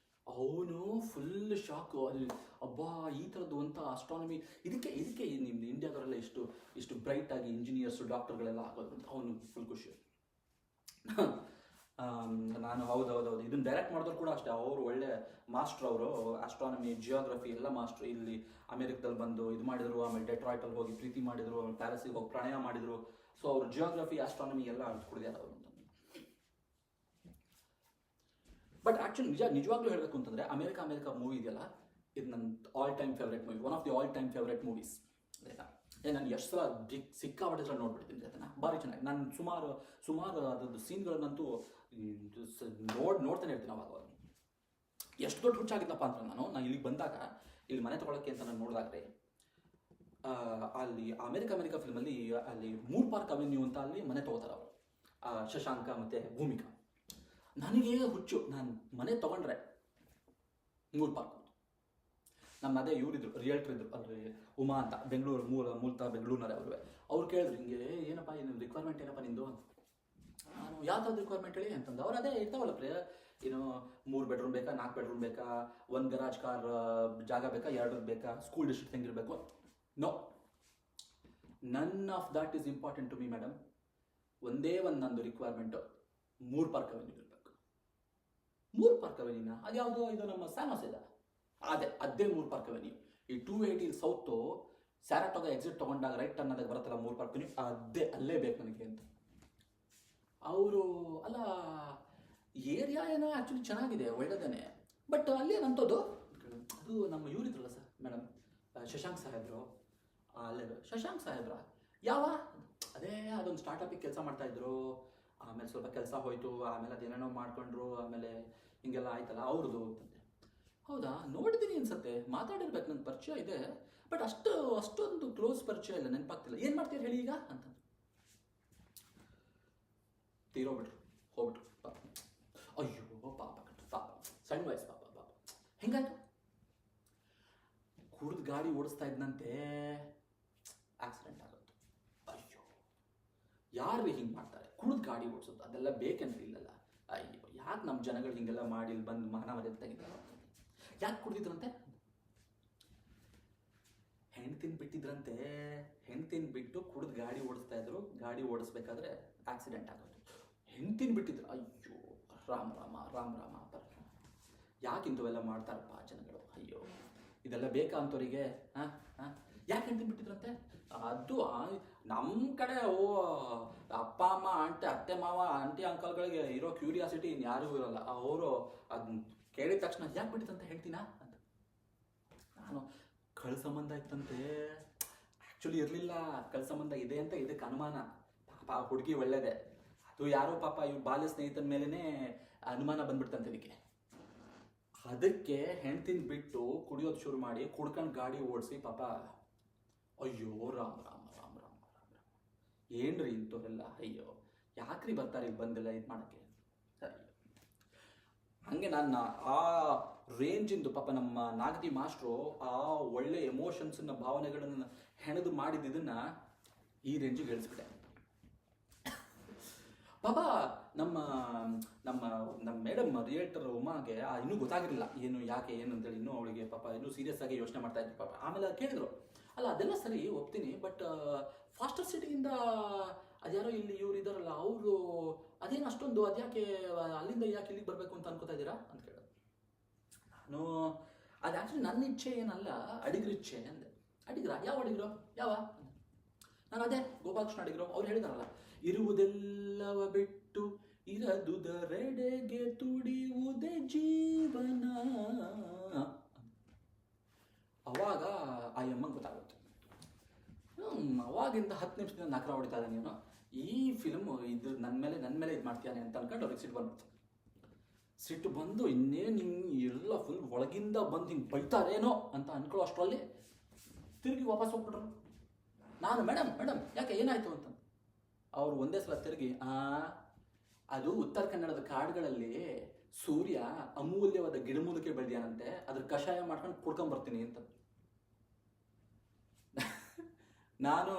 S1: ಅವನು ಫುಲ್ ಶಾಕು, ಅಲ್ಲಿ ಅಬ್ಬಾ ಈ ಥರದ್ದು ಅಂತ ಆಸ್ಟ್ರಾನಮಿ, ಇದಕ್ಕೆ ನಿಮ್ಮ ಇಂಡಿಯಾದವರೆಲ್ಲ ಇಷ್ಟು ಬ್ರೈಟಾಗಿ ಇಂಜಿನಿಯರ್ಸು ಡಾಕ್ಟರ್ಗಳೆಲ್ಲ ಆಗೋದು ಅಂತ ಅವನು ಫುಲ್ ಖುಷಿ. ನಾನು ಹೌದು ಇದನ್ನು ಡೈರೆಕ್ಟ್ ಮಾಡಿದ್ರು ಕೂಡ ಅಷ್ಟೇ, ಅವರು ಒಳ್ಳೆ ಮಾಸ್ಟ್ರ್, ಅವರು ಆಸ್ಟ್ರಾನಮಿ, ಜಿಯೋಗ್ರಫಿ ಎಲ್ಲ ಮಾಸ್ಟ್ರು. ಇಲ್ಲಿ ಅಮೆರಿಕದಲ್ಲಿ ಬಂದು ಇದು ಮಾಡಿದರು, ಆಮೇಲೆ ಡೆಟ್ರಾಯ್ಟಲ್ಲಿ ಹೋಗಿ ಪ್ರೀತಿ ಮಾಡಿದರು, ಆಮೇಲೆ ಪ್ಯಾರಿಸಿಗೆ ಹೋಗಿ ಪ್ರಣಯ ಮಾಡಿದರು. ಸೊ ಅವರು ಜಿಯೋಗ್ರಫಿ, ಆಸ್ಟ್ರಾನಮಿ ಎಲ್ಲ ಅರ್ತ್ಕೊಡಿದ್ದಾರೆ ಅವರು ಅಂತ. ಬಟ್ ಆ್ಯಕ್ಚುಲಿ ನಿಜವಾಗ್ಲೂ ಹೇಳಬೇಕು ಅಂತಂದರೆ ಅಮೆರಿಕ ಮೂವಿ ಇದೆಯಲ್ಲ, ಇದು ನನ್ನ all time favourite movie, one of the all time favourite movies. ಆಯಿತಾ, ನಾನು ಎಷ್ಟು ಸಲ ಸಿಕ್ಕಾಪಟ್ಟೆ ಸಲ ನೋಡ್ಬಿಡ್ತೀನಿ ಅದನ್ನು, ಭಾರಿ ಚೆನ್ನಾಗಿ. ನಾನು ಸುಮಾರು ಅದ್ರದ್ದು ಸೀನ್ಗಳನ್ನಂತೂ ನೋಡ್ತಾನೆ ಇರ್ತೀನಿ. ಅವಾಗ ಎಷ್ಟು ದೊಡ್ಡ ಹುಚ್ಚಾಗಿದ್ದಪ್ಪ ಅಂತ ನಾನು ಇಲ್ಲಿಗೆ ಬಂದಾಗ, ಇಲ್ಲಿ ಮನೆ ತೊಗೊಳಕ್ಕೆ ಅಂತ ನಾನು ನೋಡಿದಾಗ್ರೆ, ಅಲ್ಲಿ ಅಮೆರಿಕ ಫಿಲ್ಮಲ್ಲಿ ಅಲ್ಲಿ ಮೂರ್ ಪಾರ್ಕ್ ಅವೆನ್ಯೂ ಅಂತ ಅಲ್ಲಿ ಮನೆ ತೊಗೋತಾರೆ ಅವರು, ಶಶಾಂಕ ಮತ್ತು ಭೂಮಿಕಾ. ನನಗೆ ಹುಚ್ಚು, ನಾನು ಮನೆ ತೊಗೊಂಡ್ರೆ ಮೂರ್ ಪಾರ್ಕ್. ನಮ್ಮ ಅದೇ ಇವರಿದ್ರು, ರಿಯಲ್ಟರ್ ಇದ್ರು ಅಲ್ಲಿ, ಉಮಾ ಅಂತ, ಬೆಂಗಳೂರು ಮೂಲತಃ ಬೆಂಗಳೂರಿನವರೇ ಅವ್ರು ಕೇಳಿದ್ರು, ಹಿಂಗೆ ಏನಪ್ಪ ಏನು ರಿಕ್ವೈರ್ಮೆಂಟ್ ಏನಪ್ಪ ನಿಂದು ಅಂತ. ನಾನು ಯಾವ ಥರದ್ದು ರಿಕ್ವೈರ್ಮೆಂಟ್ ಹೇಳಿ ಅಂತಂದು, ಅವ್ರು ಅದೇ ಇರ್ತಾವಲ್ಲ 3 ಬೆಡ್ರೂಮ್ ಬೇಕಾ, 4 ಬೆಡ್ರೂಮ್ ಬೇಕಾ, 1 ಗರಾಜ್ ಕಾರ್ ಜಾಗ ಬೇಕಾ, 2 ಬೇಕಾ, ಸ್ಕೂಲ್ ಡಿಸ್ಟ್ರಿಕ್ಟ್ ಹೆಂಗಿರಬೇಕು? No, none of that is important to me madam. ಒಂದೇ ಒಂದು ನಂದು ರಿಕ್ವೈರ್ಮೆಂಟು, 3 ಪಾರ್ಕ್ ಅವೆನ್ಯೂ ಇರಬೇಕು. 3 ಪಾರ್ಕ್ ಅವೆನ್ಯೂನ ಅದು ಯಾವುದೋ ಇದು ನಮ್ಮ ಸ್ಯಾನೋಸ್ ಇದೆ, ಅದೇ 3 ಪಾರ್ಕ್ ಅವೆನ್ಯೂ. ಈ 280 ಸೌತು ಸ್ಯಾರಟೋಗ ಎಕ್ಸಿಟ್ ತೊಗೊಂಡಾಗ ರೈಟ್ ಟರ್ನ್ ಬರುತ್ತಲ್ಲ 3 ಪಾರ್ಕ್ ಅವೆನ್ಯೂ, ಅಲ್ಲೇ ಬೇಕು ನನಗೆ ಅಂತ. ಅವರು ಅಲ್ಲ, ಏರಿಯಾ ಏನೋ ಆ್ಯಕ್ಚುಲಿ ಚೆನ್ನಾಗಿದೆ, ಒಳ್ಳೆದೇನೆ, ಬಟ್ ಅಲ್ಲೇನಂಥದ್ದು ಅದು ನಮ್ಮ ಇವರಿದ್ರಲ್ಲ ಸರ್ ಮೇಡಮ್, ಶಶಾಂಕ್ ಸಾಹೇಬ್ರು, ಅಲ್ಲೇ ಶಶಾಂಕ್ ಸಾಹೇಬ್ರ ಯಾವ ಅದೇ ಅದೊಂದು ಸ್ಟಾರ್ಟಪಿಗೆ ಕೆಲಸ ಮಾಡ್ತಾಯಿದ್ರು, ಆಮೇಲೆ ಸ್ವಲ್ಪ ಕೆಲಸ ಹೋಯಿತು, ಆಮೇಲೆ ಅದೇನೇನೋ ಮಾಡ್ಕೊಂಡ್ರು, ಆಮೇಲೆ ಹಿಂಗೆಲ್ಲ ಆಯ್ತಲ್ಲ ಅವ್ರದ್ದು ಅಂತಂದೆ. ಹೌದಾ, ನೋಡಿದ್ದೀನಿ ಅನ್ಸತ್ತೆ, ಮಾತಾಡಿರ್ಬೇಕು, ನನ್ನ ಪರಿಚಯ ಇದೆ, ಬಟ್ ಅಷ್ಟೊಂದು ಕ್ಲೋಸ್ ಪರಿಚಯ ಇಲ್ಲ, ನೆನಪಾಗ್ತಿಲ್ಲ. ಏನು ಮಾಡ್ತೀರಿ ಹೇಳಿ ಈಗ ಅಂತ. ತೀರೋಗ್ಬಿಟ್ರು, ಹೋಗ್ಬಿಟ್ರು, ಪಾಪ. ಅಯ್ಯೋ ಪಾಪ, ಸಣ್ಣ ವಯಸ್ಸು, ಪಾಪ ಹೆಂಗಾಯ್ತು? ಕುಡಿದು ಗಾಡಿ ಓಡಿಸ್ತಾ ಇದ್ದಂತೆ ಆಕ್ಸಿಡೆಂಟ್ ಆಗೋದು. ಅಯ್ಯೋ, ಯಾರು ಹಿಂಗೆ ಮಾಡ್ತಾರೆ? ಕುಡಿದು ಗಾಡಿ ಓಡಿಸೋದು ಅದೆಲ್ಲ ಬೇಕಂತ ಇಲ್ಲಲ್ಲ. ಅಯ್ಯೋ, ಯಾಕೆ ನಮ್ಮ ಜನಗಳು ಹಿಂಗೆಲ್ಲ ಮಾಡಿ ಇಲ್ಲಿ ಬಂದು ಮಾನ ಮರ್ಯಾದೆ ತೆಗಿತಾರೆ? ಯಾಕೆ ಕುಡಿದಿದ್ರಂತೆ? ಹೆಂಡ್ತಿನ ಬಿಟ್ಟು ಕುಡಿದು ಗಾಡಿ ಓಡಿಸ್ತಾ ಇದ್ರು. ಗಾಡಿ ಓಡಿಸ್ಬೇಕಾದ್ರೆ ಆಕ್ಸಿಡೆಂಟ್ ಆಗೋದು. ಹೆಂಡ್ತಿನ ಬಿಟ್ಟಿದ್ರು. ಅಯ್ಯೋ ರಾಮ ಯಾಕೆ ಇಂಥವೆಲ್ಲ ಮಾಡ್ತಾರಪ್ಪ ಜನಗಳು? ಅಯ್ಯೋ, ಇದೆಲ್ಲ ಬೇಕಾ ಅಂಥವ್ರಿಗೆ? ಯಾಕೆ ಹೆಂಡತಿ ಬಿಟ್ಟಿದ್ರಂತೆ? ಅದು ನಮ್ಮ ಕಡೆ ಅಪ್ಪ ಅಮ್ಮ ಅತ್ತೆ ಮಾವ ಆಂಟಿ ಅಂಕಲ್ಗಳಿಗೆ ಇರೋ ಕ್ಯೂರಿಯಾಸಿಟಿ ಯಾರಿಗೂ ಇರೋಲ್ಲ. ಅವರು ಅದನ್ನ ಕೇಳಿದ ತಕ್ಷಣ ಯಾಕೆ ಬಿಟ್ಟಿದಂತ ಹೇಳ್ತೀನಾ ಅಂತ. ನಾನು ಕಳ್ಳ ಸಂಬಂಧ ಇತ್ತಂತೆ. ಆ್ಯಕ್ಚುಲಿ ಇರಲಿಲ್ಲ, ಕಳ್ಳ ಸಂಬಂಧ ಇದೆ ಅಂತ ಇದಕ್ಕೆ ಅನುಮಾನ. ಪಾಪ ಹುಡುಗಿ ಒಳ್ಳೇದೆ, ಅದು ಯಾರೋ ಪಾಪ ಇವ್ರು ಬಾಲ್ಯ ಸ್ನೇಹಿತನ ಮೇಲೇ ಅನುಮಾನ ಬಂದ್ಬಿಡ್ತಂತೆ ಇದಕ್ಕೆ. ಅದಕ್ಕೆ ಹೆಣ್ತಿನ ಬಿಟ್ಟು ಕುಡಿಯೋದು ಶುರು ಮಾಡಿ ಕುಡ್ಕೊಂಡು ಗಾಡಿ ಓಡಿಸಿ ಪಾಪ. ಅಯ್ಯೋ ರಾಮ್ ರಾಮ್ ರಾಮ್ ರಾಮ್ ರಾಮ್ ರಾಮ್, ಏನ್ರಿ ಇಂಥವ್ರೆಲ್ಲ? ಅಯ್ಯೋ ಯಾಕ್ರಿ ಬರ್ತಾರೆ ಈಗ ಬಂದೆಲ್ಲ ಇದು ಮಾಡೋಕ್ಕೆ? ಸರಿ, ಹಂಗೆ ನಾನು ಆ ರೇಂಜಿಂದು ಪಾಪ ನಮ್ಮ ನಾಗತಿ ಮಾಸ್ಟ್ರು ಆ ಒಳ್ಳೆ ಎಮೋಷನ್ಸನ್ನ ಭಾವನೆಗಳನ್ನು ಹೆಣೆದು ಮಾಡಿದ್ದನ್ನ ಈ ರೇಂಜಿಗೆ ಇಳಿಸ್ಬಿಟ್ಟೆ. ಪಾಪ ನಮ್ಮ ನಮ್ಮ ನಮ್ಮ ಮೇಡಮ್ ರಿಯೇಟರ್ ಉಮಾಗೆ ಇನ್ನೂ ಗೊತ್ತಾಗಿರಲಿಲ್ಲ ಏನು ಯಾಕೆ ಏನು ಅಂತೇಳಿ. ಇನ್ನೂ ಅವಳಿಗೆ ಪಾಪ ಇನ್ನೂ ಸೀರಿಯಸ್ ಆಗಿ ಯೋಚನೆ ಮಾಡ್ತಾ ಇದ್ರು ಪಾಪ. ಆಮೇಲೆ ಕೇಳಿದ್ರು, ಅಲ್ಲ ಅದೆಲ್ಲ ಸರಿ ಒಪ್ತೀನಿ, ಬಟ್ ಫಾಸ್ಟರ್ ಸಿಟಿಯಿಂದ ಅದ್ಯಾರೋ ಇಲ್ಲಿ ಇವ್ರು ಇದ್ದಾರಲ್ಲ ಅವರು ಅದೇನು ಅಷ್ಟೊಂದು ಅದ್ಯಾಕೆ ಅಲ್ಲಿಂದ ಯಾಕೆ ಇಲ್ಲಿಗೆ ಬರಬೇಕು ಅಂತ ಅನ್ಕೋತಾ ಇದ್ದೀರಾ ಅಂತ ಕೇಳಿದ್ರು. ನಾನು ಅದು ಆ್ಯಕ್ಚುಲಿ ನನ್ನ ಇಚ್ಛೆ ಏನಲ್ಲ, ಅಡಿಗ್ರ ಇಚ್ಛೆ ಅಂದೆ. ಅಡಿಗ್ರ? ಯಾವ ಅಡಿಗ್ರು? ಯಾವ? ನಾನು ಅದೇ ಗೋಪಾಲಕೃಷ್ಣ ಅಡಿಗ್ರು. ಅವ್ರು ಹೇಳಿದಾರಲ್ಲ, ಇರುವುದೆಲ್ಲವ ಬಿಟ್ಟು ಇರದುದರೆಡೆಗೆ ತುಡಿಯುವುದೇ ಜೀವನ. ಅವಾಗ ಆ ಅಮ್ಮಂಗೆ ಗೊತ್ತಾಗುತ್ತೆ. ಅವಾಗಿಂದ 10 ನಿಮಿಷದಿಂದ ನಕರ ಹೊಡಿತಾ ಇದ್ದಾನೆ ನೀನು, ಈ ಫಿಲ್ಮು ಇದು ನನ್ನ ಮೇಲೆ ಇದು ಮಾಡ್ತೀಯಾನೆ ಅಂತ ಅನ್ಕೊಂಡು ಅವ್ರಿಗೆ ಸಿಟ್ಟು ಬಂದ್ಬಿಡ್ತು. ಸಿಟ್ಟು ಬಂದು ಇನ್ನೇನು ಹಿಂಗೆ ಎಲ್ಲ ಫುಲ್ ಒಳಗಿಂದ ಬಂದು ಹಿಂಗೆ ಬೈತಾರೇನೋ ಅಂತ ಅನ್ಕೊಳ್ಳೋ ಅಷ್ಟರಲ್ಲಿ ತಿರುಗಿ ವಾಪಸ್ ಹೋಗ್ಬಿಟ್ರು. ನಾನು ಮೇಡಮ್ ಯಾಕೆ ಏನಾಯಿತು ಅಂತ. ಅವರು ಒಂದೇ ಸಲ ತಿರುಗಿ, ಅದು ಉತ್ತರ ಕನ್ನಡದ ಕಾಡುಗಳಲ್ಲಿ ಸೂರ್ಯ ಅಮೂಲ್ಯವಾದ ಗಿಡಮೂಲಿಕೆ ಬೆಳೆದಿಯಾನಂತೆ, ಅದ್ರ ಕಷಾಯ ಮಾಡ್ಕೊಂಡು ಕುಡ್ಕೊಂಬರ್ತೀನಿ ಅಂತ. ನಾನು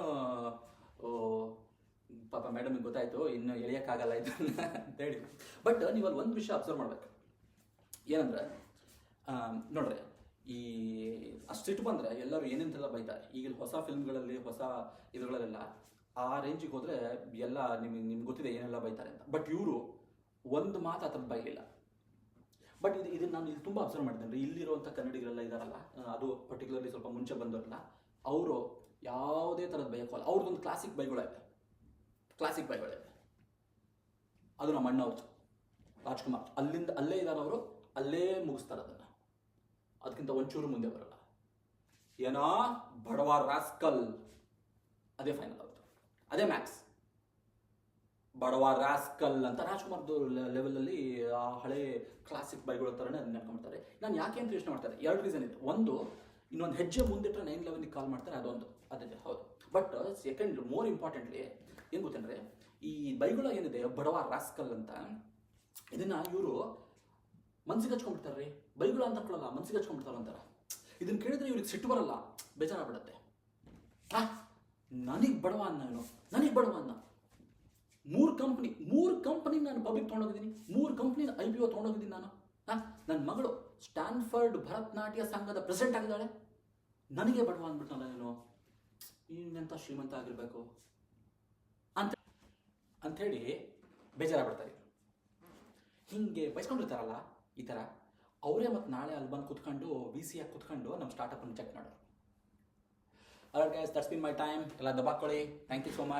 S1: ಪಾಪ ಮೇಡಮಿಗೆ ಗೊತ್ತಾಯ್ತು, ಇನ್ನು ಎಳೆಯೋಕ್ಕಾಗಲ್ಲ ಇದನ್ನ ಅಂತೇಳಿ. ಬಟ್ ನೀವಲ್ಲಿ ಒಂದು ವಿಷಯ ಅಬ್ಸರ್ವ್ ಮಾಡ್ಬೇಕು, ಏನಂದ್ರೆ ನೋಡ್ರಿ, ಈ ಅಷ್ಟಿಟ್ಟು ಬಂದರೆ ಎಲ್ಲರೂ ಏನೇಂತೆಲ್ಲ ಬೈತಾರೆ. ಈಗ ಹೊಸ ಫಿಲ್ಮ್ಗಳಲ್ಲಿ ಹೊಸ ಇದ್ರಲ್ಲೆಲ್ಲ ಆ ರೇಂಜಿಗೆ ಹೋದರೆ ಎಲ್ಲ ನಿಮ್ಗೆ ಗೊತ್ತಿದೆ ಏನೆಲ್ಲ ಬೈತಾರೆ ಅಂತ. ಬಟ್ ಇವರು ಒಂದು ಮಾತು ಆ ಥರದ್ದು ಬೈಲಿಲ್ಲ. ಬಟ್ ಇದನ್ನು ನಾನು ಇದು ತುಂಬ ಅಬ್ಸರ್ವ್ ಮಾಡಿದ್ದೇನೆ. ಇಲ್ಲಿರುವಂಥ ಕನ್ನಡಿಗರೆಲ್ಲ ಇದ್ದಾರಲ್ಲ, ಅದು ಪರ್ಟಿಕ್ಯುಲರ್ಲಿ ಸ್ವಲ್ಪ ಮುಂಚೆ ಬಂದವರಲ್ಲ, ಅವರು ಯಾವುದೇ ಥರದ ಬೈಕೋಲ್ಲ. ಅವ್ರದ್ದೊಂದು ಕ್ಲಾಸಿಕ್ ಬೈಗಳೇ, ಅದು ನಮ್ಮ ಅಣ್ಣ ಅವ್ರದ್ದು ರಾಜ್ಕುಮಾರ್. ಅಲ್ಲೇ ಇದ್ದಾರೆ ಅವರು, ಅಲ್ಲೇ ಮುಗಿಸ್ತಾರೆ ಅದನ್ನು, ಅದಕ್ಕಿಂತ ಒಂಚೂರು ಮುಂದೆ ಬರಲ್ಲ. ಏನೋ ಬಡವ ರಾಸ್ಕಲ್, ಅದೇ ಫೈನಲ್ ಅವ್ರದ್ದು, ಅದೇ ಮ್ಯಾಕ್ಸ್. ಬಡವ ರಾಸ್ಕಲ್ ಅಂತ ರಾಜ್ಕುಮಾರ್ದು ಲೆವೆಲಲ್ಲಿ ಆ ಹಳೆ ಕ್ಲಾಸಿಕ್ ಬೈಗಳ ಥರನೇ ಅದನ್ನ ನೆನ್ಕೊಂಡ್ಬಿಡ್ತಾರೆ. ನಾನು ಯಾಕೆ ಅಂತ ಯೋಚನೆ ಮಾಡ್ತಾರೆ, 2 ರೀಸನ್ ಇದೆ. ಒಂದು, ಇನ್ನೊಂದು ಹೆಜ್ಜೆ ಮುಂದಿಟ್ಟರೆ 911ಗೆ ಕಾಲ್ ಮಾಡ್ತಾರೆ, ಅದೊಂದು ಅದೇ ಹೌದು. ಬಟ್ ಸೆಕೆಂಡ್, ಮೋರ್ ಇಂಪಾರ್ಟೆಂಟ್ಲಿ ಏನು ಗೊತ್ತಂದರೆ, ಈ ಬೈಗುಳ ಏನಿದೆ ಬಡವ ರಾಸ್ಕಲ್ ಅಂತ, ಇದನ್ನು ಇವರು ಮನ್ಸಿಗೆ ಹಚ್ಕೊಂಡ್ಬಿಡ್ತಾರೆ ರೀ. ಬೈಗುಳ ಅಂತ ಹಾಕೊಳ್ಳಲ್ಲ, ಮನ್ಸಿಗೆ ಹಚ್ಕೊಂಡ್ಬಿಡ್ತಾರೆ ಅಂತಾರೆ. ಇದನ್ನು ಕೇಳಿದ್ರೆ ಇವ್ರಿಗೆ ಸಿಟ್ಟು ಬರಲ್ಲ, ಬೇಜಾರಾಗ್ಬಿಡತ್ತೆ. ನನಗೆ ಬಡವ ಅನ್ನ, ನನಗೆ ಬಡವ ಅನ್ನ. 3 ಕಂಪ್ನಿ ನಾನು ಪಬ್ಲಿಕ್ ತೊಗೊಂಡೋಗಿದ್ದೀನಿ, 3 ಕಂಪ್ನಿ IPO ತೊಗೊಂಡೋಗಿದ್ದೀನಿ ನಾನು. ನನ್ನ ಮಗಳು ಸ್ಟ್ಯಾನ್ಫರ್ಡ್ ಭರತನಾಟ್ಯ ಸಂಘದ ಪ್ರೆಸಿಡೆಂಟ್ ಆಗಿದ್ದಾಳೆ, ನನಗೆ ಬಡವ ಅಂದ್ಬಿಟ್ಟಲ್ಲ ನೀನು, ಇನ್ನೆಂಥ ಶ್ರೀಮಂತ ಆಗಿರಬೇಕು ಅಂಥೇಳಿ ಬೇಜಾರಾಗ್ಬಿಡ್ತಾರೆ. ಹೀಗೆ ಬಯಸ್ಕೊಂಡಿರ್ತಾರಲ್ಲ ಈ ಥರ, ಅವರೇ ಮತ್ತು ನಾಳೆ ಅಲ್ಲಿ ಬಂದು ಕುತ್ಕೊಂಡು VC ಆಗಿ ಕುತ್ಕೊಂಡು ನಮ್ಮ ಸ್ಟಾರ್ಟಪ್ಪನ್ನು ಚೆಕ್ ಮಾಡೋರು. Alright guys, that's been my time. ಎಲ್ಲ ದಬಾಕೊಳ್ಳಿ. Thank you so much.